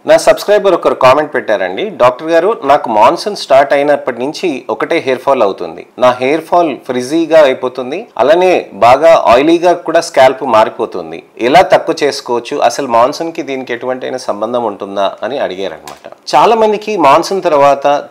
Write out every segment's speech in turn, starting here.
నా సబ్స్క్రైబర్ ఒకరు కామెంట్ పెట్టారండి, డాక్టర్ గారు నాకు మాన్సూన్ స్టార్ట్ అయినప్పటి నుంచి ఒకటే హెయిర్ ఫాల్ అవుతుంది. నా హెయిర్ ఫాల్ ఫ్రిజీగా అయిపోతుంది, అలానే బాగా ఆయిలీగా కూడా స్కాల్ప్ మారిపోతుంది. ఎలా తక్కువ చేసుకోవచ్చు, అసలు మాన్సూన్ కి దీనికి ఎటువంటి సంబంధం ఉంటుందా అని అడిగారనమాట. చాలా మందికి మాన్సూన్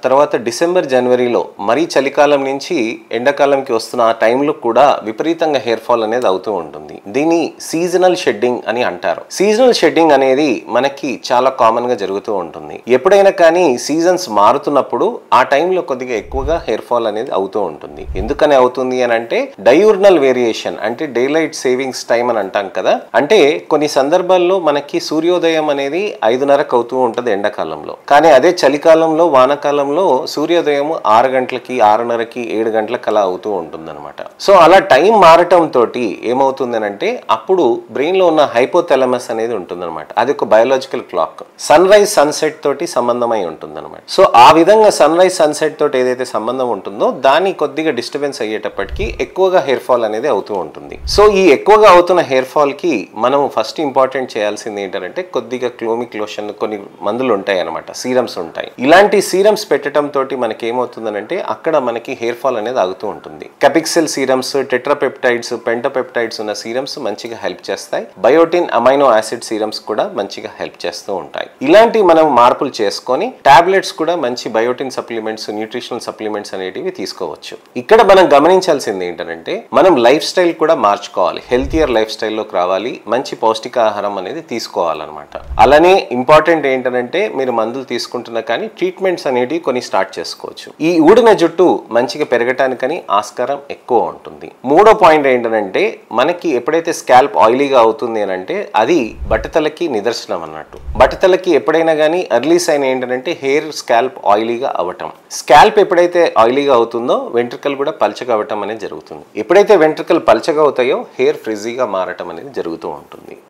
తర్వాత డిసెంబర్ జనవరిలో మరీ చలికాలం నుంచి ఎండాకాలంకి వస్తున్న ఆ టైంలో కూడా విపరీతంగా హెయిర్ ఫాల్ అనేది అవుతూ ఉంటుంది. దీన్ని సీజనల్ షెడ్డింగ్ అని అంటారు. సీజనల్ షెడ్డింగ్ అనేది మనకి చాలా కామన్ గా జరుగుతూ ఉంటుంది. ఎప్పుడైనా కానీ సీజన్స్ మారుతున్నప్పుడు ఆ టైంలో కొద్దిగా ఎక్కువగా హెయిర్ ఫాల్ అనేది అవుతూ ఉంటుంది. ఎందుకని అవుతుంది అని అంటే డయూర్నల్ వేరియేషన్, అంటే డే లైట్ సేవింగ్స్ టైం అని అంటాం కదా. అంటే కొన్ని సందర్భాల్లో మనకి సూర్యోదయం అనేది 5:30కి అవుతూ ఉంటుంది ఎండాకాలంలో. కానీ అదే చలికాలంలో వానాకాలంలో సూర్యోదయం 6 గంటలకి 6:30కి 7 గంటలకు అలా అవుతూ ఉంటుంది అనమాట. సో అలా టైం మారటం తోటి ఏమవుతుంది అంటే అప్పుడు బ్రెయిన్ లో ఉన్న హైపోథాలమస్ అనేది ఉంటుంది అనమాట. అది ఒక biological clock. Sunrise sunset తోటి సంబంధమై ఉంటుంది అనమాట. సో ఆ విధంగా సన్ రైజ్ సన్సెట్ తోటి ఏదైతే సంబంధం ఉంటుందో దాన్ని కొద్దిగా డిస్టర్బెన్స్ అయ్యేటప్పటికి ఎక్కువగా హెయిర్ ఫాల్ అనేది అవుతూ ఉంటుంది. సో ఈ ఎక్కువగా అవుతున్న హెయిర్ ఫాల్ కి మనం ఫస్ట్ ఇంపార్టెంట్ చేయాల్సింది ఏంటంటే కొద్దిగా క్లోమిక్ లోషన్, కొన్ని మందులు ఉంటాయి అనమాట, సీరమ్స్ ఉంటాయి. ఇలాంటి సీరమ్స్ పెట్టడం తోటి మనకి ఏమవుతుందనంటే అక్కడ మనకి హెయిర్ ఫాల్ అనేది ఆగుతూ ఉంటుంది. కెపిక్సెల్ సీరమ్స్, టెట్రాపెప్టైడ్స్, పెంటాపెప్టైడ్స్ ఉన్న సీరమ్స్ మంచిగా హెల్ప్ చేస్తాయి. బయోటిన్ అమైనో యాసిడ్ సీరమ్స్ కూడా మంచిగా హెల్ప్ చేస్తూ ఉంటాయి. ఇలాంటి మనం మార్పులు చేసుకొని టాబ్లెట్స్ కూడా మంచి బయోటిన్ సప్లిమెంట్స్, న్యూట్రిషనల్ సప్లిమెంట్స్ అనేటివి తీసుకోవచ్చు. ఇక్కడ మనం గమనించాల్సింది ఏంటంటే మనం లైఫ్ స్టైల్ కూడా మార్చుకోవాలి. హెల్తియర్ లైఫ్ స్టైల్లోకి రావాలి, మంచి పౌష్టికాహారం అనేది తీసుకోవాలన్నమాట. అలానే ఇంపార్టెంట్ ఏంటంటే మీరు మందులు తీసుకుంటున్నా కానీ ట్రీట్మెంట్స్ అనేటివి కొన్ని స్టార్ట్ చేసుకోవచ్చు. ఈ ఊడిన జుట్టు మంచిగా పెరగటానికని ఆస్కారం ఎక్కువ ఉంటుంది. మూడో పాయింట్ ఏంటంటే మనకి ఎప్పుడైతే స్కాల్ప్ ఆయిలీగా అవుతుంది అని అంటే అది బట్టతలకి నిదర్శనం అన్నట్టు. బట్టతలకి ఎప్పుడైనా కానీ ఎర్లీ సైన్ ఏంటంటే హెయిర్ స్కాల్ప్ ఆయిలీగా అవ్వటం. స్కాల్ప్ ఎప్పుడైతే ఆయిలీగా అవుతుందో వెంట్రుకలు కూడా పల్చగా అవ్వటం అనేది జరుగుతుంది. ఎప్పుడైతే వెంట్రుకలు పల్చగా అవుతాయో హెయిర్ ఫ్రిజీగా మారటం అనేది జరుగుతూ ఉంటుంది.